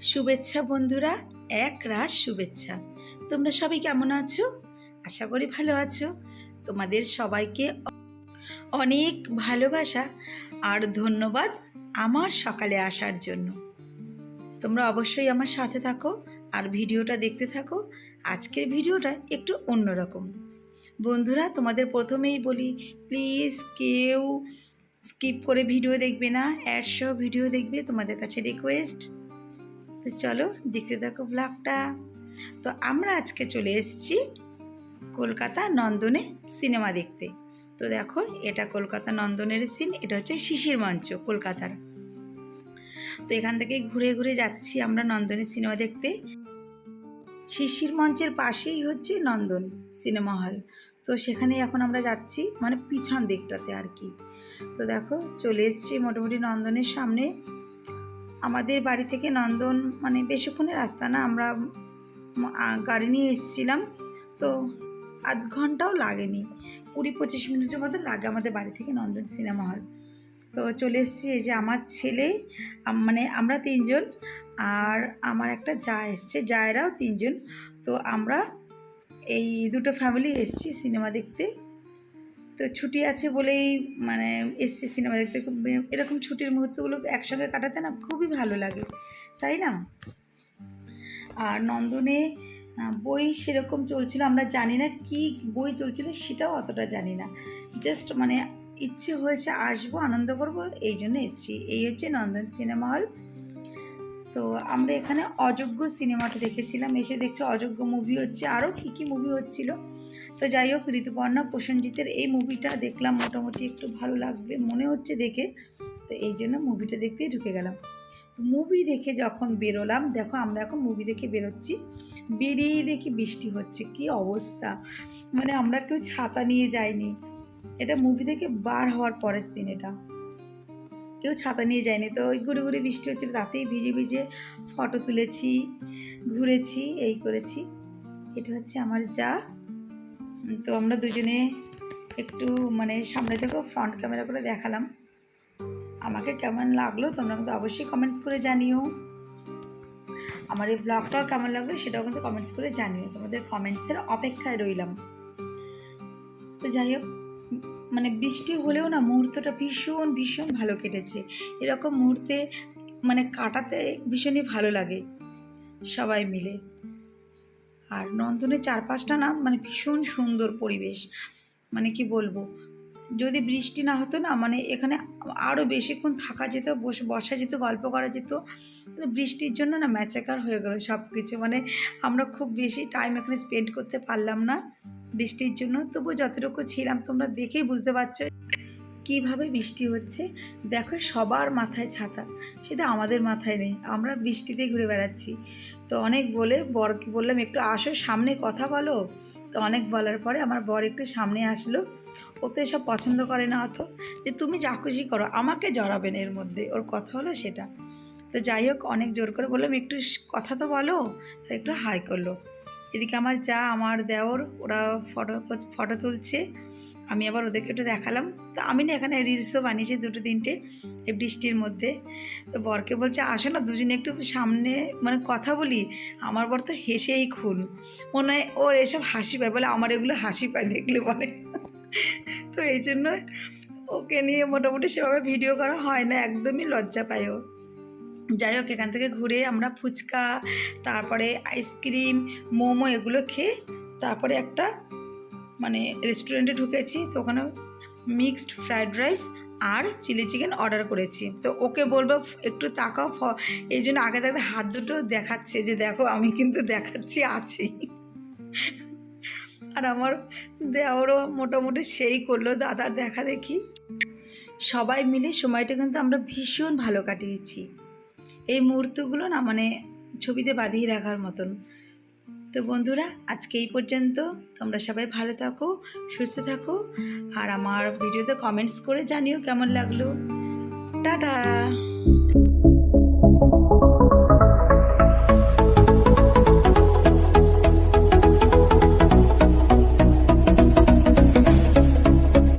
শুভেচ্ছা বন্ধুরা, এক রাস শুভেচ্ছা। তোমরা সবাই কেমন আছো? আশা করি ভালো আছো। তোমাদের সবাইকে অনেক ভালোবাসা আর ধন্যবাদ আমার সকালে আসার জন্য। তোমরা অবশ্যই আমার সাথে থাকো আর ভিডিওটা দেখতে থাকো। আজকের ভিডিওটা একটু অন্যরকম। বন্ধুরা, তোমাদের প্রথমেই বলি, প্লিজ কেউ স্কিপ করে ভিডিও দেখবে না, অ্যাড সহ ভিডিও দেখবে, তোমাদের কাছে রিকোয়েস্ট। তো চলো দেখতে থাকো ব্লগটা। তো আমরা আজকে চলে এসেছি কলকাতা নন্দনে সিনেমা দেখতে। তো দেখো, এটা কলকাতা নন্দনের সিন, এটা হচ্ছে শিশির মঞ্চ কলকাতার। তো এখান থেকে ঘুরে ঘুরে যাচ্ছি আমরা নন্দনে সিনেমা দেখতে। শিশির মঞ্চের পাশেই হচ্ছে নন্দন সিনেমা হল। তো সেখানেই এখন আমরা যাচ্ছি, মানে পিছন দিকটাতে আর কি। তো দেখো চলে এসেছি মোটামুটি নন্দনের সামনে। আমাদের বাড়ি থেকে নন্দন মানে বেশিক্ষণের রাস্তা না, আমরা গাড়ি নিয়ে এসেছিলাম, তো আধ ঘন্টাও লাগেনি, 20-25 মিনিটের মতো লাগে আমাদের বাড়ি থেকে নন্দন সিনেমা হল। তো চলে এসেছি, এই যে আমার ছেলে, মানে আমরা 3 জন, আর আমার একটা জা এসছে, জায়েরাও 3 জন। তো আমরা এই দুটো ফ্যামিলি এসেছি সিনেমা দেখতে। তো ছুটি আছে বলেই মানে এসছি সিনেমা দেখতে। এরকম ছুটির মুহূর্তগুলো একসঙ্গে কাটাতে না খুবই ভালো লাগে, তাই না? আর নন্দনে বই সেরকম চলছিল, আমরা জানি না কি বই চলছিল, সেটাও অতটা জানি না। জাস্ট মানে ইচ্ছে হয়েছে আসবো, আনন্দ করব, এই জন্য এসেছি। এই হচ্ছে নন্দন সিনেমা হল। তো আমরা এখানে অযোগ্য সিনেমাটা দেখেছিলাম, এসে দেখছি অযোগ্য মুভি হচ্ছে, আরও কী কী মুভি হচ্ছিল। তো যাই হোক, ঋতুপর্ণা প্রসেনজিতের এই মুভিটা দেখলাম, মোটামুটি একটু ভালো লাগবে মনে হচ্ছে দেখে। তো এই জন্য মুভিটা দেখতেই ঢুকে গেলাম। তো মুভি দেখে যখন বেরোলাম, দেখো আমরা এখন মুভি দেখে বেরোচ্ছি, বেরিয়েই দেখি বৃষ্টি হচ্ছে। কি অবস্থা, মানে আমরা কেউ ছাতা নিয়ে যাইনি। এটা মুভি থেকে বার হওয়ার পরের সিন, এটা কেউ ছাতা নিয়ে যায়নি। তো ওই ঘুরে ঘুরে বৃষ্টি হচ্ছিল, তাতেই ভিজে ভিজে ফটো তুলেছি, ঘুরেছি, এই করেছি। এটা হচ্ছে আমার যা। তো আমরা দুজনে একটু মানে সামনে থেকে ফ্রন্ট ক্যামেরা করে দেখালাম। আমাকে কেমন লাগলো তোমরা কিন্তু অবশ্যই কমেন্টস করে জানিও। আমার এই ব্লগটাও কেমন লাগলো সেটাও কিন্তু কমেন্টস করে জানিও, তোমাদের কমেন্টসের অপেক্ষায় রইলাম। তো যাই হোক, মানে বৃষ্টি হলেও না মুহূর্তটা ভীষণ ভীষণ ভালো কেটেছে। এরকম মুহূর্তে মানে কাটাতে ভীষণই ভালো লাগে সবাই মিলে। আর নন্দনের চারপাশটা না মানে ভীষণ সুন্দর পরিবেশ, মানে কি বলবো, যদি বৃষ্টি না হতো না মানে এখানে আরও বেশিক্ষণ থাকা যেত, বসা যেত, গল্প করা যেত। কিন্তু বৃষ্টির জন্য না ম্যাচাকার হয়ে গেল সব কিছু, মানে আমরা খুব বেশি টাইম এখানে স্পেন্ড করতে পারলাম না বৃষ্টির জন্য। তবুও যতটুকু ছিলাম তোমরা দেখেই বুঝতে পারছো কীভাবে বৃষ্টি হচ্ছে। দেখো সবার মাথায় ছাতা, সেটা আমাদের মাথায় নেই, আমরা বৃষ্টিতেই ঘুরে বেড়াচ্ছি। তো অনেক বলে বরকে বললাম একটু আসো সামনে কথা বলো। তো অনেক বলার পরে আমার বর একটু সামনে আসলো। ও তো এসব পছন্দ করে না অত, যে তুমি যা খুশি করো, আমাকে জড়াবেন এর মধ্যে, ওর কথা হলো সেটা। তো যাই হোক, অনেক জোর করে বললাম একটু কথা তো বলো, তো একটু হাই করলো। এদিকে আমার যা, আমার দেওর, ওরা ফটো তুলছে, আমি আবার ওদেরকে একটু দেখালাম। তো আমি না এখানে রিলসও বানিয়েছি 2-3টে এই বৃষ্টির মধ্যে। তো বরকে বলছে আসো না দুজনে একটু সামনে মানে কথা বলি। আমার বর তো হেসেই খুন, মনে হয় ওর এসব হাসি পায়, বলে আমার এগুলো হাসি পায় দেখলে বলে। তো এই জন্য ওকে নিয়ে মোটামুটি সেভাবে ভিডিও করা হয় না, একদমই লজ্জা পায় ও। যাই হোক, এখান থেকে ঘুরে আমরা ফুচকা, তারপরে আইসক্রিম, মোমো এগুলো খেয়ে তারপরে একটা মানে রেস্টুরেন্টে ঢুকেছি। তো ওখানে মিক্সড ফ্রায়েড রাইস আর চিলি চিকেন অর্ডার করেছি। তো ওকে বলবো একটু তাকাও, এই জন্য আগে থাকতে হাত দুটো দেখাচ্ছে যে দেখো আমি কিন্তু দেখাচ্ছি আছি। আর আমার দেওরও মোটামুটি সেই করলো, দাদা দেখা দেখি। সবাই মিলে সময়টা কিন্তু আমরা ভীষণ ভালো কাটিয়েছি। এই মুহূর্তগুলো না মানে ছবিতে বাঁধিয়ে রাখার মতন। তো বন্ধুরা, আজকে এই পর্যন্ত। তোমরা সবাই ভালো থাকো, সুস্থ থাকো, আর আমার ভিডিওতে কমেন্টস করে জানিও কেমন লাগলো। টাটা।